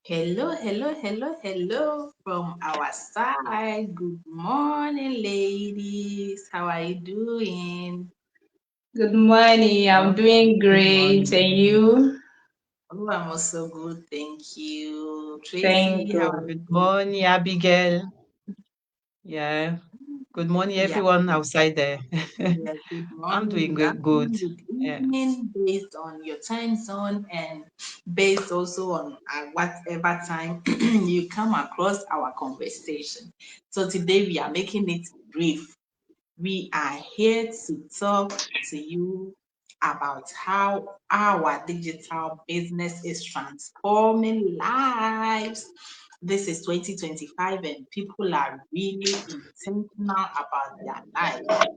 Hello, hello, hello, hello from our side. Good morning, ladies. How are you doing? Good morning. I'm doing Good great. And morning. you? Oh, I'm also good, thank you. Thank Tracy, how are God. you Good doing? morning, Abigail. Yeah. Good morning, Yeah, everyone outside there. yeah, good I'm morning, doing good good. afternoon, good Yeah. evening, based on your time zone and based also on whatever time you come across our conversation. So today we are making it brief. We are here to talk to you about how our digital business is transforming lives. This is 2025, and people are really intentional about their life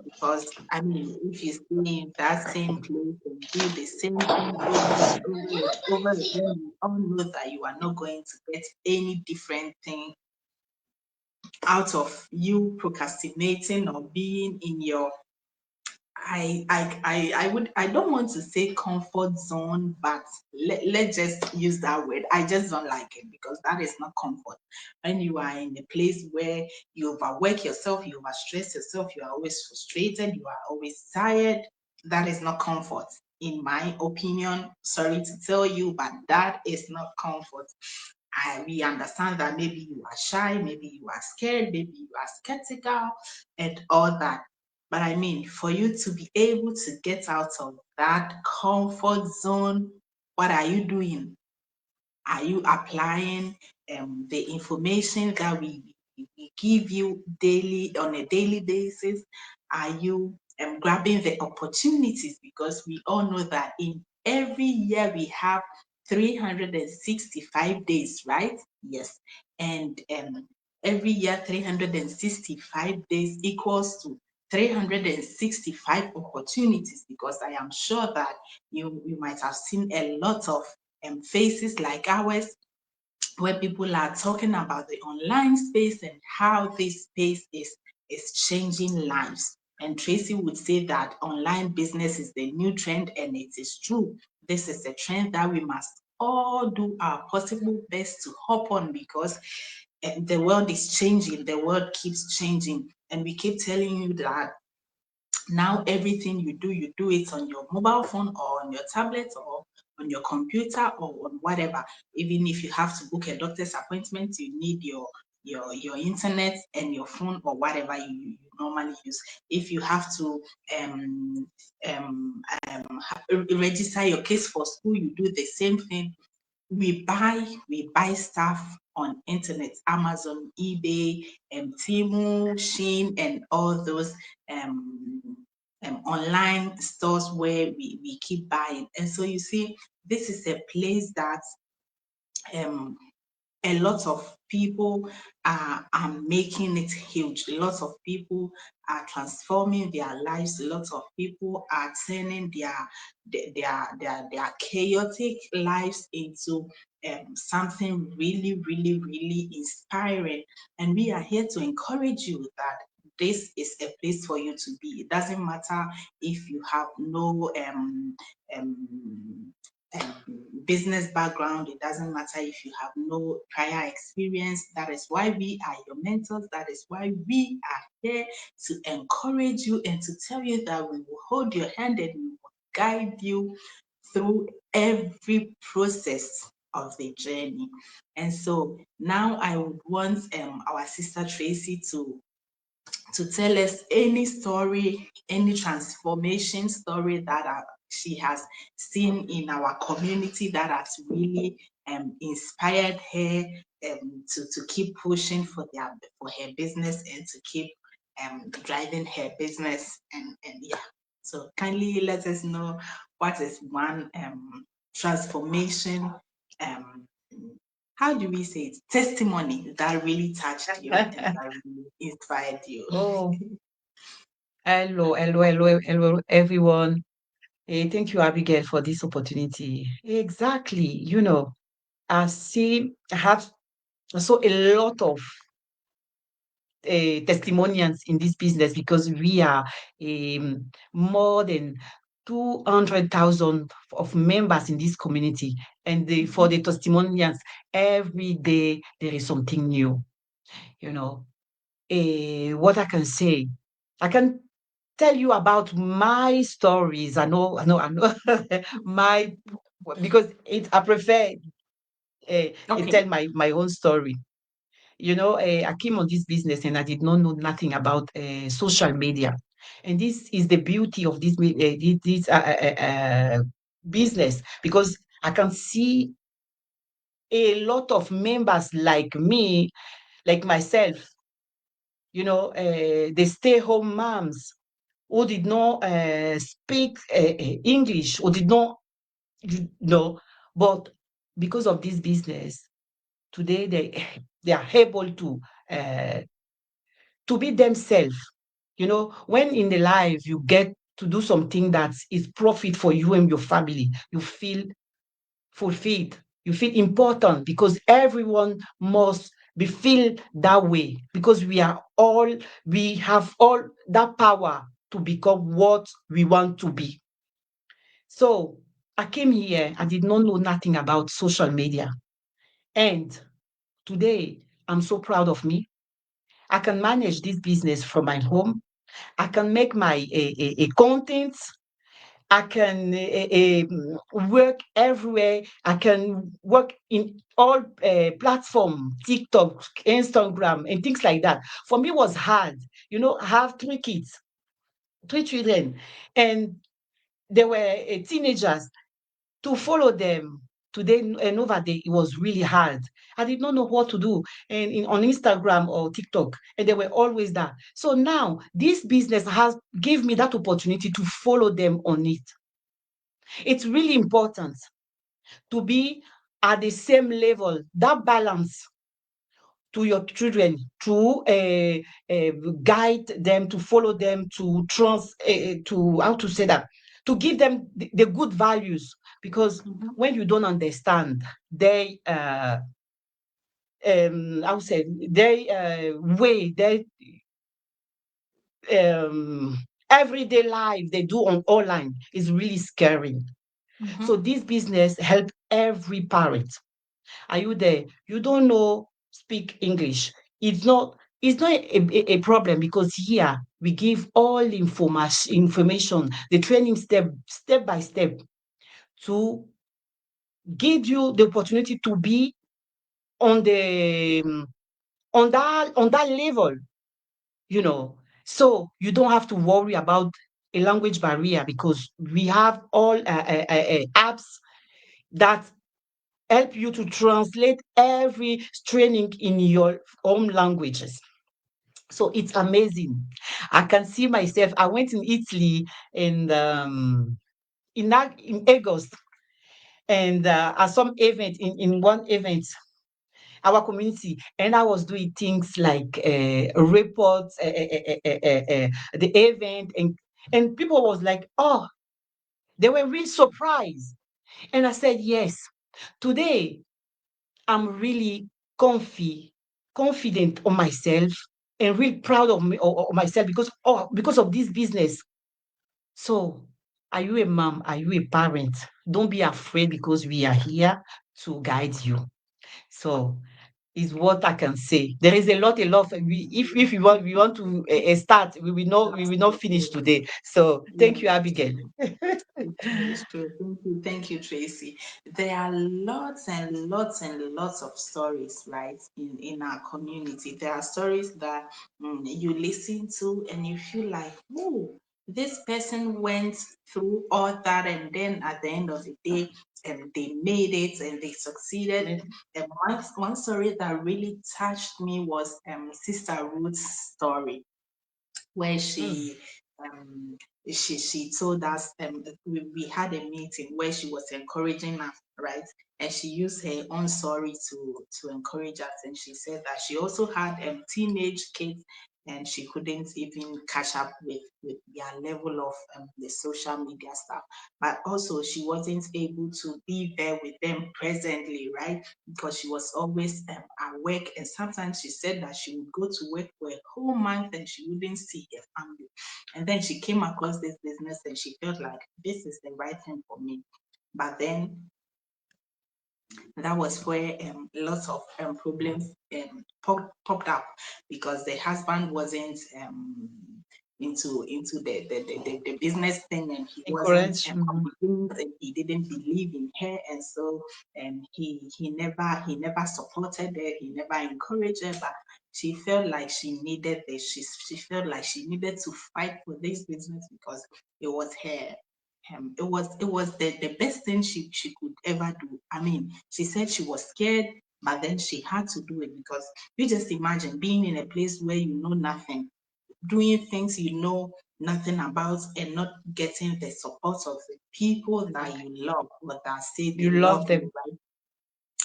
because, I mean, if you stay in that same place and do the same thing over and over and over again, you all know that you are not going to get any different thing out of you procrastinating or being in your I don't want to say comfort zone, but let's just use that word. I just don't like it because that is not comfort. When you are in a place where you overwork yourself, you overstress yourself, you are always frustrated, you are always tired, that is not comfort. In my opinion, sorry to tell you, but that is not comfort. We understand that maybe you are shy, maybe you are scared, maybe you are skeptical, and all that. But I mean, for you to be able to get out of that comfort zone, what are you doing? Are you applying the information that we give you daily on a daily basis? Are you grabbing the opportunities? Because we all know that in every year we have 365 days, right? Yes. And every year 365 days equals to 365 opportunities because I am sure that you might have seen a lot of faces like ours where people are talking about the online space and how this space is changing lives. And Tracy would say that online business is the new trend, and it is true. This is a trend that we must all do our possible best to hop on because the world is changing, the world keeps changing, and we keep telling you that now everything you do it on your mobile phone or on your tablet or on your computer or on whatever. Even if you have to book a doctor's appointment, you need your internet and your phone or whatever you normally use. If you have to um, register your case for school, you do the same thing. We buy stuff on internet, Amazon, eBay, Temu, Shein, and all those um, online stores where we keep buying. And so you see, this is a place that um, a lot of people are making it huge. A lot of people are transforming their lives. A lot of people are turning their chaotic lives into something really, really, really inspiring. And we are here to encourage you that this is a place for you to be. It doesn't matter if you have no um, um, business background. It doesn't matter if you have no prior experience. That is why we are your mentors. That is why we are here to encourage you and to tell you that we will hold your hand and we will guide you through every process of the journey. And so now I would want our sister Tracy to tell us any story, any transformation story that she has seen in our community that has really inspired her to keep pushing for her business and to keep driving her business and yeah. So kindly let us know what is one transformation um, how do we say it? Testimony that really touched you and that really inspired you. Oh, hello, everyone. Hey, thank you, Abigail, for this opportunity. Exactly. I have so a lot of testimonials in this business because we are more than 200,000 of members in this community, and for the testimonials, every day there is something new. What I can say, I can tell you about my stories. I know, my because I prefer tell my own story. I came on this business and I did not know nothing about social media. And this is the beauty of this business, because I can see a lot of members like me, like myself, the stay-home moms who did not speak English, or did not, but because of this business, today they are able to be themselves. When in the life you get to do something that is profit for you and your family, you feel fulfilled, you feel important, because everyone must be feel that way, because we have all that power to become what we want to be. So I came here, I did not know nothing about social media, and today I'm so proud of me. I can manage this business from my home. I can make my content. I can work everywhere. I can work in all platforms, TikTok, Instagram, and things like that. For me, it was hard. I have 3 kids, 3 children, and they were teenagers. To follow them today and over there, it was really hard. I did not know what to do on Instagram or TikTok, and they were always there. So now this business has gave me that opportunity to follow them on it. It's really important to be at the same level, that balance to your children, to guide them, to follow them, to how to say that, to give them the good values, because when you don't understand they how to say, they way they everyday life they do on online is really scary. So this business help every parent. Are you there? You don't know speak English. It's not a problem, because here we give all information, the training step by step, to give you the opportunity to be on the on that level, so you don't have to worry about a language barrier, because we have all apps that help you to translate every training in your own languages. So it's amazing. I can see myself. I went in Italy in August, and at some event, in one event, our community, and I was doing things like reports, the event, and people was like, oh, they were really surprised. And I said, yes, today I'm really confident on myself, and really proud of me, of myself, because of this business. So, are you a mom? Are you a parent? Don't be afraid, because we are here to guide you. So, is what I can say. There is a lot. If we want to start, we will not finish today. So, thank you, Abigail. It's true. Thank you, Tracy. There are lots and lots and lots of stories, right, in our community. There are stories that you listen to and you feel like, oh, this person went through all that, and then at the end of the day, they made it and they succeeded. And one story that really touched me was Sister Ruth's story, where um, she told us, we had a meeting where she was encouraging us, right? And she used her own story to encourage us. And she said that she also had teenage kids, and she couldn't even catch up with their level of the social media stuff. But also, she wasn't able to be there with them presently, right? Because she was always at work, and sometimes she said that she would go to work for a whole month and she wouldn't see her family. And then she came across this business and she felt like this is the right thing for me. But then that was where lots of problems popped up, because the husband wasn't into the business thing, and he wasn't Encourage. convinced, and he didn't believe in her, and so he never supported her, he never encouraged her. But she felt like she needed this. She felt like she needed to fight for this business because it was her. It was the best thing she could ever do. I mean, she said she was scared, but then she had to do it, because you just imagine being in a place where you know nothing, doing things you know nothing about, and not getting the support of the people that you love or that say they You love love you, them. right?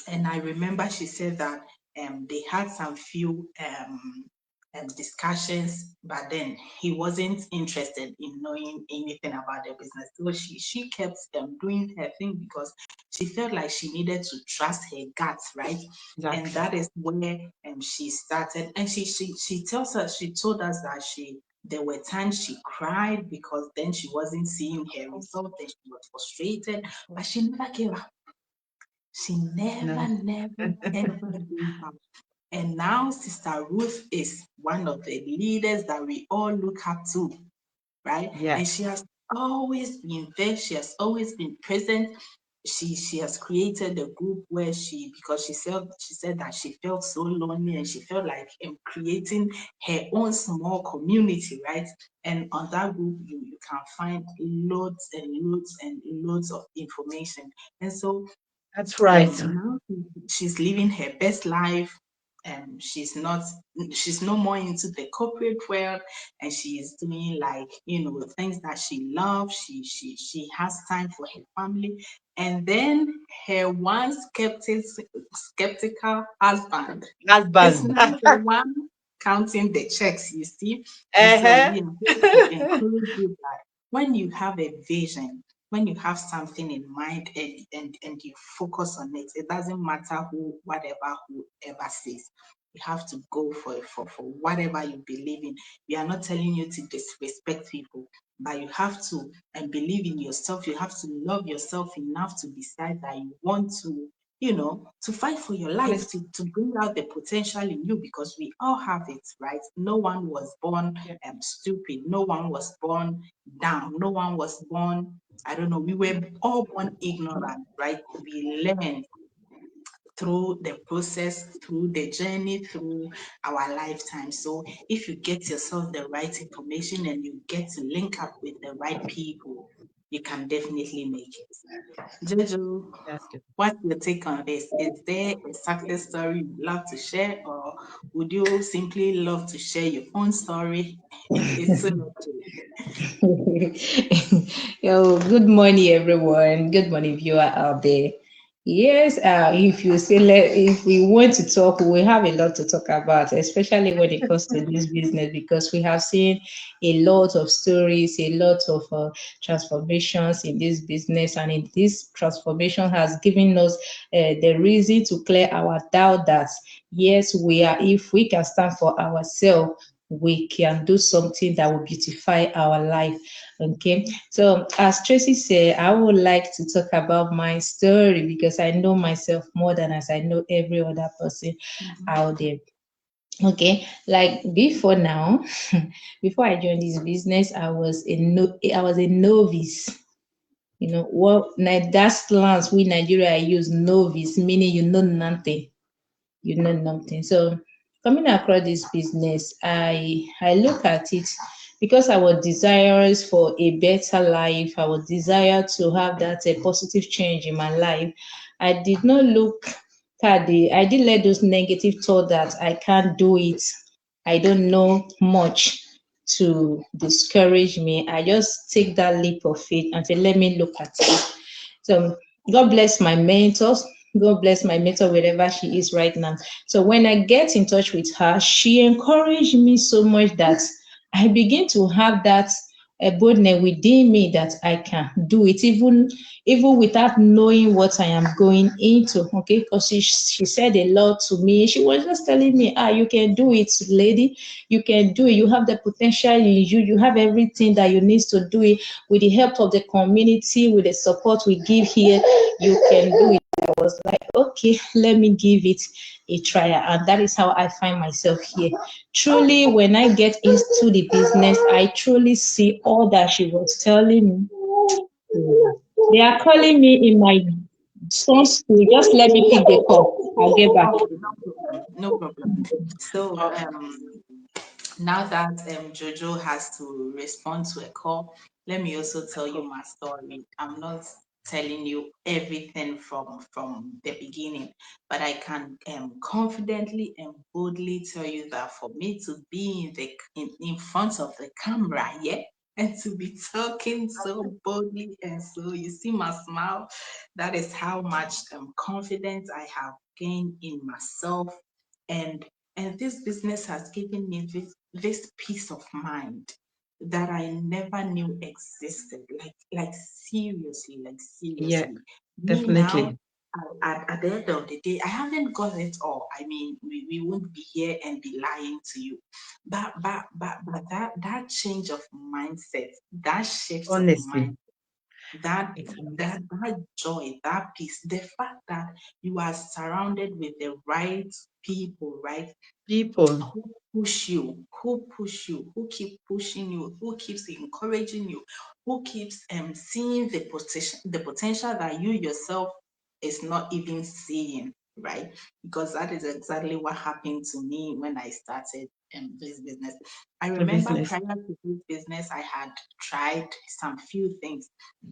And I remember she said that they had some few discussions, but then he wasn't interested in knowing anything about the business. So she kept doing her thing because she felt like she needed to trust her guts, right? And Exactly. that is where she started. And she told us that there were times she cried because then she wasn't seeing her result and she was frustrated, but she never gave up. She No. never, ever gave up. And now Sister Ruth is one of the leaders that we all look up to, right? Yeah. And she has always been there. She has always been present. She has created a group where because she said that she felt so lonely, and she felt like creating her own small community, right? And on that group, you can find loads and loads and loads of information. And so That's right. now she's living her best life. She's no more into the corporate world, and she is doing, like, things that she loves. She has time for her family. And then her once skeptical husband is Husband. now the one counting the checks, you see. And so Uh-huh. we are here to encourage you that when you have a vision, when you have something in mind, and you focus on it, it doesn't matter whoever says. You have to go for whatever you believe in. We are not telling you to disrespect people, but you have to believe in yourself. You have to love yourself enough to decide that you want to fight for your life, to bring out the potential in you, because we all have it, right? No one was born Yeah. stupid. No one was born down. No one was born, I don't know, we were all born ignorant, right? We learn through the process, through the journey, through our lifetime. So if you get yourself the right information and you get to link up with the right people, you can definitely make it. Jojo, That's good. what's your take on this? Is there a success story you'd love to share, or would you simply love to share your own story? It's so Yo, good morning, everyone. Good morning, viewer out there. Yes, if you say if we want to talk, we have a lot to talk about, especially when it comes to this business, because we have seen a lot of stories, a lot of transformations in this business, and in this transformation has given us the reason to clear our doubt that yes, we are. If we can stand for ourselves, we can do something that will beautify our life. Okay, so as Tracy said, I would like to talk about my story because I know myself more than as I know every other person out there. Okay, like before now, before I joined this business, I was a novice. You know what? That's lands we Nigeria use novice, meaning you know nothing. You know nothing. So coming across this business, I look at it because I was desirous for a better life. I was desire to have that a positive change in my life. I did not look I did let those negative thoughts that I can't do it. I don't know much to discourage me. I just take that leap of faith and say, let me look at it. So God bless my mentors God bless my mentor wherever she is right now. So when I get in touch with her, she encouraged me so much that I begin to have that boldness within me that I can do it, even without knowing what I am going into. Okay, because she said a lot to me. She was just telling me, you can do it, lady. You can do it. You have the potential in you. You have everything that you need to do it. With the help of the community, with the support we give here, you can do it. I was like, okay, let me give it a try. And that is how I find myself here. Truly, when I get into the business, I truly see all that she was telling me. They are calling me in my son's school. Just let me pick the call. I'll get back. Okay, no problem. No problem. So now that Jojo has to respond to a call, let me also tell you my story. I'm not telling you everything from the beginning, but I can confidently and boldly tell you that for me to be in front of the camera, yeah, and to be talking so boldly, and so you see my smile, that is how much confidence I have gained in myself. And this business has given me this peace of mind that I never knew existed. Like seriously, like Yeah, seriously. Me now, definitely. at the end of the day, I haven't got it all. I mean, we won't be here and be lying to you. But that change of mindset, that shift of Honestly, mind, that it's that joy, that peace, the fact that you are surrounded with the right people, right? people. Who keep pushing you, who keeps encouraging you, who keeps seeing the potential that you yourself is not even seeing, right? Because that is exactly what happened to me when I started this business. I The remember business. prior to this business, I had tried some few things,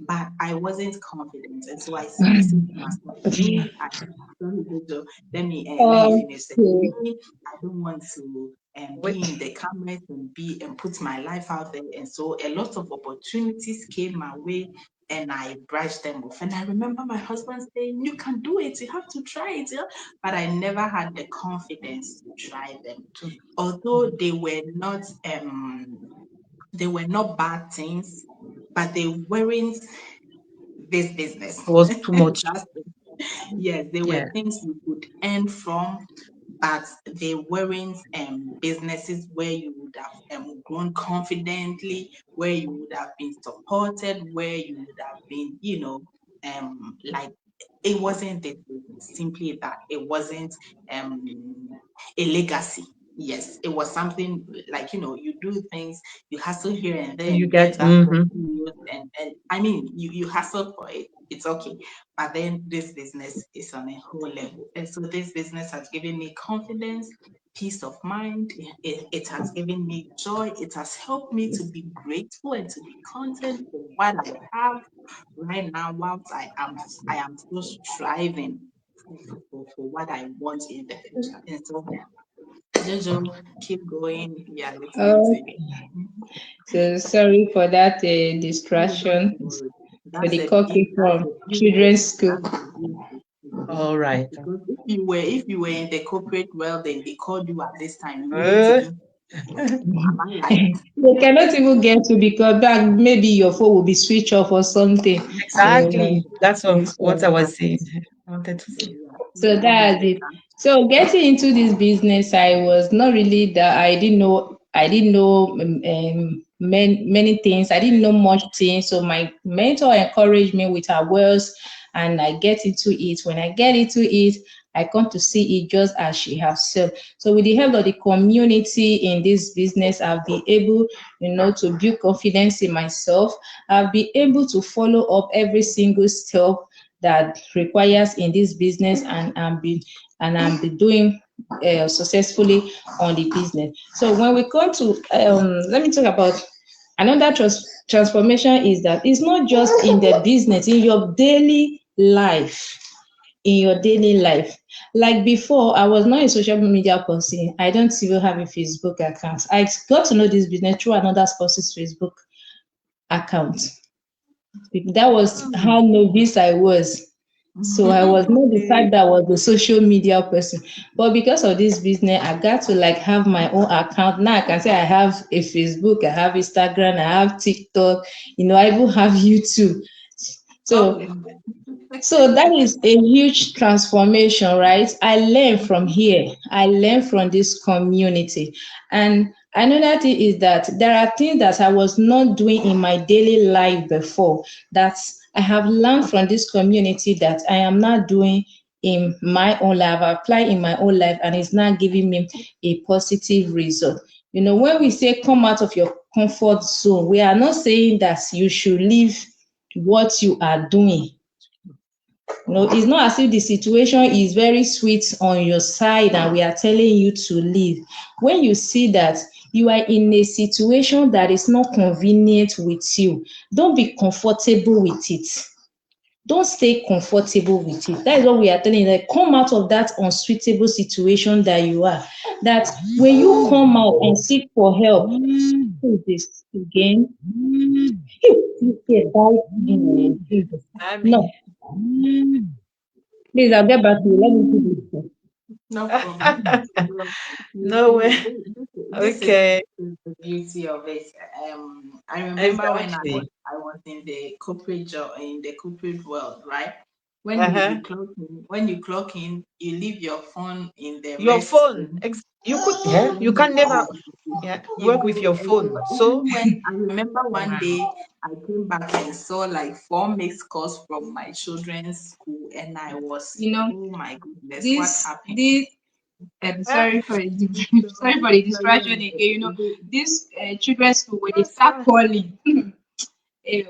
but I wasn't confident, and so I said to myself, me, let me finish. Okay. Me, I don't want to Wait, be in the cameras and put my life out there. And so a lot of opportunities came my way and I brushed them off. And I remember my husband saying, "You can do it, you have to try it." Yeah? But I never had the confidence to try them. to, Although they were not bad things, but they weren't this business. was too much. Yes, they were Yeah, things you could earn from, but they weren't businesses where you would have grown confidently, where you would have been supported, where you would have been, like it wasn't the simply that it wasn't a legacy. Yes, it was something like you do things, you hustle here and there, and you you get get that continuous, and I mean you hustle for it. It's okay, but then this business is on a whole level, and so this business has given me confidence, peace of mind. It has given me joy. It has helped me to be grateful and to be content for what I have right now, whilst I am still striving for what I want in the future. And so, Jojo, keep going. We are listening to you. Okay. So sorry for that No, don't distraction worry. for That's the a cookie that's from a beautiful children's thing. school. That's a beautiful thing. all right. Because if you were in the corporate world and they called you at this time, you wouldn't Uh, even. Am I right? They cannot even get to because back maybe your phone will be switched off or something. You know. exactly. That's what I So, was saying. Exactly. I wanted to say. Yeah. so That is that's it. exactly. So getting into this business, I was not really that I didn't know many things. I didn't know much things. So my mentor encouraged me with her words, and I get into it. When I get into it, I come to see it just as she has said. So with the help of the community in this business, I'll be able, to build confidence in myself. I'll be able to follow up every single step that requires in this business, and I'm be doing successfully on the business. So when we come to let me talk about another transformation is that it's not just in the business, in your daily life. In your daily life, like before, I was not a social media person. I don't even have a Facebook account. I got to know this business through another person's Facebook account. That was how Mm. novice I was. So I was not the type that was the social media person. But because of this business, I got to like have my own account. Now I can say I have a Facebook, I have Instagram, I have TikTok, I even have YouTube. So Oh, so that is a huge transformation, right? I learn from here. I learn from this community. And another thing is that there are things that I was not doing in my daily life before that I have learned from this community that I am not doing in my own life, apply in my own life, and it's not giving me a positive result. When we say come out of your comfort zone, we are not saying that you should leave what you are doing. It's not as if the situation is very sweet on your side and we are telling you to leave. When you see that you are in a situation that is not convenient with you, don't be comfortable with it. Don't stay comfortable with it. That is what we are telling you. Like, come out of that unsuitable situation that you are. That when you come out and seek for help, who is this again? No, please, I'll get back to you. Let me see this. no problem. No way. This Okay. is the beauty of it. I remember when Exactly. I was in the corporate job, in the corporate world, right? Uh-huh. When you clock in, you leave your phone in the Your rest phone. room. You could, And yeah, when you can never, yeah, you work with go, your phone. So, even when I remember one wow. day I came back and saw like four missed calls from my children's school, and I was, You know, oh my goodness, what this happened? this and sorry for sorry for the distraction again. This children's school when they That's start fine. calling, they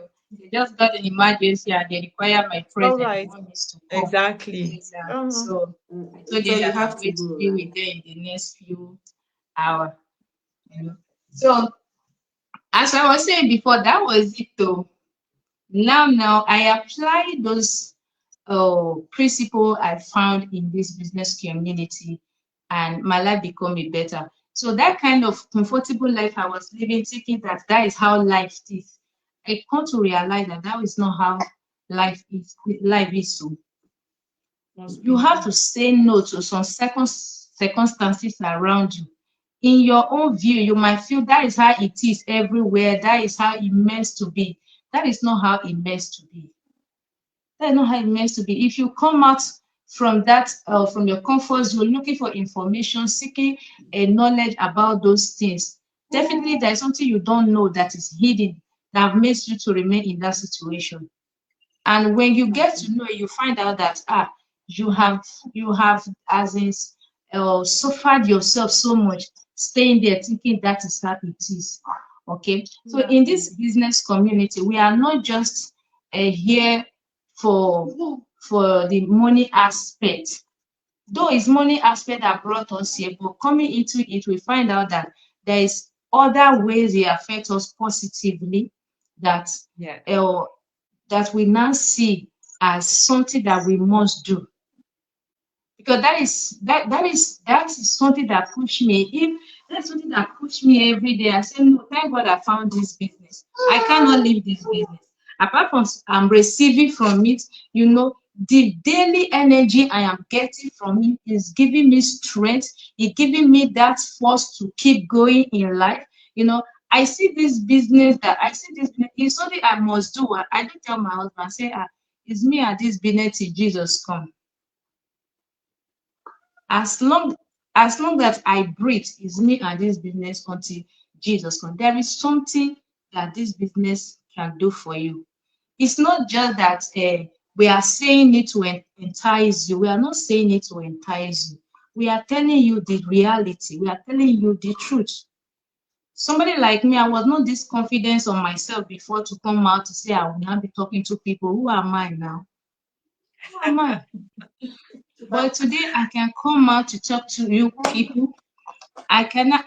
just got an emergency and they require my It's all presence. They right. want me to come. Exactly. Exactly. Uh-huh. So I told So them you that have I'm to going to go, be right? with them in the next few hours. So as I was saying before, that was it though. Now I apply those principle I found in this business community, and my life become a better. So that kind of comfortable life I was living, thinking that that is how life is. I come to realize that that is not how life is. Life is so. Most You have people. to say no to some circumstances around you. In your own view, you might feel that is how it is everywhere. That is how it meant to be. That is not how it meant to be. That's not how it meant to be. If you come out from that, from your comfort zone, looking for information, seeking a knowledge about those things, definitely there is something you don't know that is hidden that makes you to remain in that situation. And when you get to know it, you find out that you have you have as in suffered yourself so much, staying there thinking that is how it is. Okay, so Yeah. in this business community, we are not just here for the money aspect. Though it's money aspect that brought us here, but coming into it, we find out that there is other ways they affect us positively that Yeah. uh, that we now see as something that we must do, because that is something that pushed me. If that's something that pushed me every day, I say no, thank God I found this business. I cannot leave this business. Apart from I'm receiving from it, the daily energy I am getting from it is giving me strength. It's giving me that force to keep going in life. I see this business that I see this is something I must do. I do tell my husband, say, it's me and this business till Jesus come. As long as I breathe, it's me and this business until Jesus comes. There is something that this business can do for you. It's not just that we are saying it to entice you. We are not saying it to entice you. We are telling you the reality. We are telling you the truth. Somebody like me, I was not this confident on myself before to come out to say I will not be talking to people. Who am I now? Who am I? But today I can come out to talk to you people. I cannot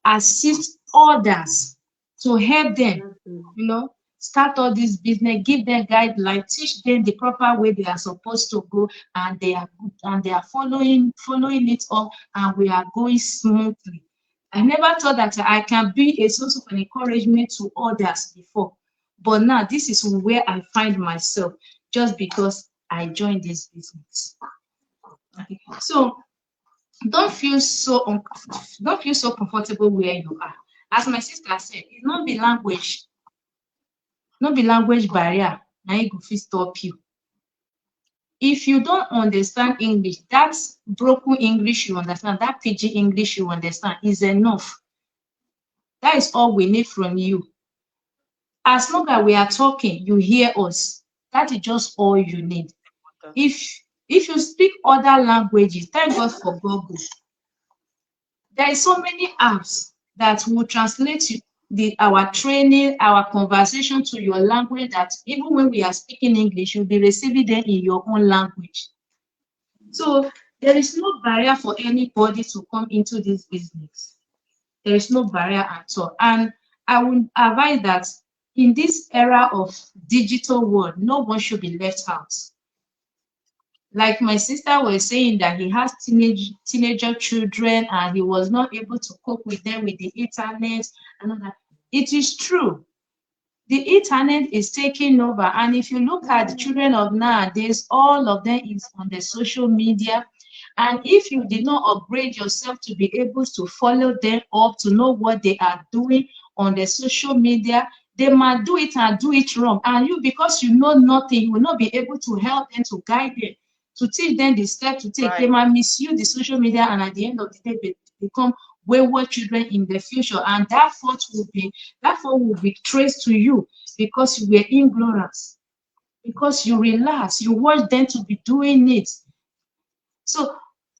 assist others to help them, start all this business, give them guidelines, teach them the proper way they are supposed to go, and they are good, and they are following it up, and we are going smoothly. I never thought that I can be a source of an encouragement to others before, but now this is where I find myself. just because I joined this business. Okay. So don't feel so comfortable where you are. As my sister said, it's not be language barrier na it go fit stop you. If you don't understand English, that broken English you understand, that pidgin English you understand is enough. That is all we need from you. As long as we are talking, you hear us. That is just all you need. If you speak other languages, thank God for Google. There is so many apps that will translate our training, our conversation to your language, that even when we are speaking English, you'll be receiving them in your own language. So there is no barrier for anybody to come into this business. There is no barrier at all. And I would advise that in this era of digital world, no one should be left out. Like my sister was saying that he has teenager children and he was not able to cope with them with the internet and all that. It is true. The internet is taking over. And if you look at the children of nowadays, all of them is on the social media. And if you did not upgrade yourself to be able to follow them up, to know what they are doing on the social media, they might do it and do it wrong. And you, because you know nothing, you will not be able to help them, to guide them, to teach them the steps to take. Right. They might misuse the social media, and at the end of the day, become wayward children in the future. And that fault will be traced to you, because you were ignorant, because you relax, you want them to be doing it. So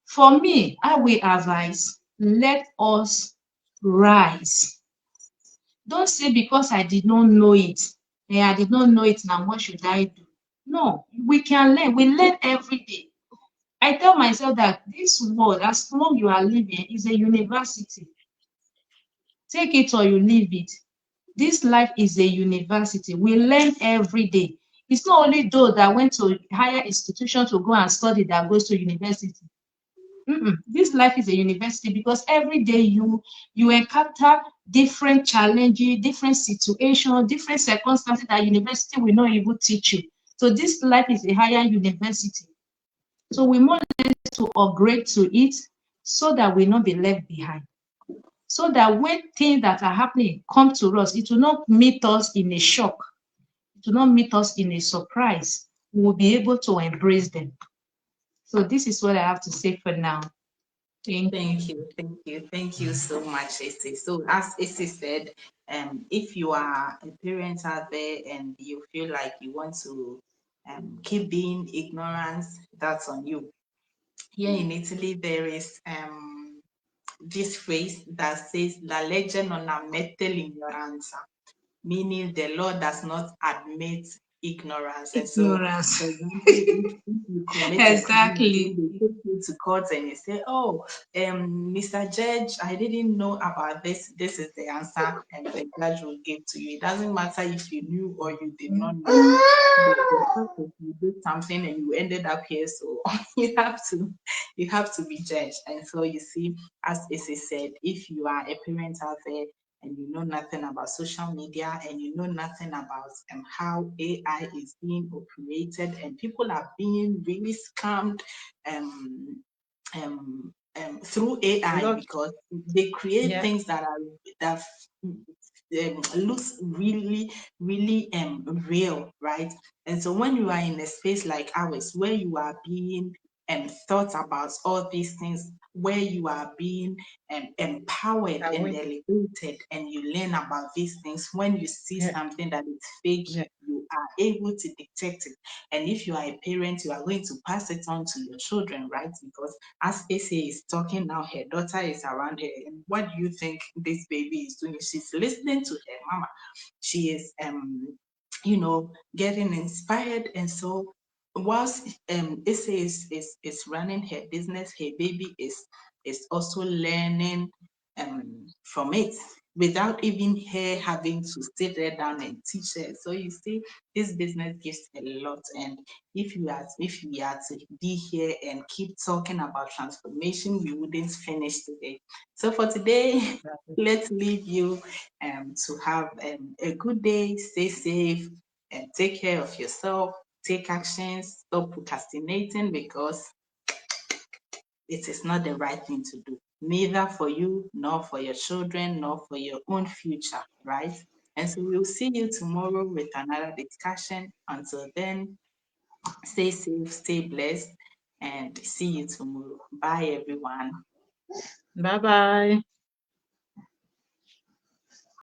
for me, I will advise, let us rise. Don't say because I did not know it, I did not know it, now what should I do? No, we can learn. We learn every day. I tell myself that this world, as long you are living, is a university. Take it or you leave it. This life is a university. We learn every day. It's not only those that went to higher institutions to go and study that goes to university. This life is a university, because every day you encounter different challenges, different situations, different circumstances that university will not even teach you. So this life is a higher university. So we must learn to upgrade to it, so that we not be left behind. So that when things that are happening come to us, it will not meet us in a shock. It will not meet us in a surprise. We will be able to embrace them. So this is what I have to say for now. Thank you so much, Issy. So as Issy said, if you are a parent out there and you feel like you want to keep being ignorant, that's on you. Here in Italy, there is this phrase that says "La legge non ammette l'ignoranza," meaning the law does not admit ignorance. And so, Ignorance. for example, if you commit Exactly. a crime, they take you to court and you say, "Oh, Mr. Judge, I didn't know about this. This is the answer," and the judge will give to you. It doesn't matter if you knew or you did not know. The fact that you did something and you ended up here, so you have to be judged. And so you see, as Issy said, if you are a parent out there and you know nothing about social media and you know nothing about how AI is being operated and people are being really scammed through AI, because they create things that looks really, really real, right? And so when you are in a space like ours, where you are being thought about all these things, where you are being empowered and elevated, and you learn about these things, when you see something that is fake, you are able to detect it. And if you are a parent, you are going to pass it on to your children, right? Because as Issy is talking now, her daughter is around her, and what do you think this baby is doing? She's listening to her mama. She is getting inspired. And so whilst Issy is running her business, her baby is also learning from it, without even her having to sit there down and teach her. So you see, this business gives a lot. And if we are to be here and keep talking about transformation, we wouldn't finish today. So for today, let's leave you to have a good day, stay safe, and take care of yourself. take actions, stop procrastinating, because it is not the right thing to do, neither for you, nor for your children, nor for your own future, right? And so we'll see you tomorrow with another discussion. Until then, stay safe, stay blessed, and see you tomorrow. Bye, everyone. Bye bye.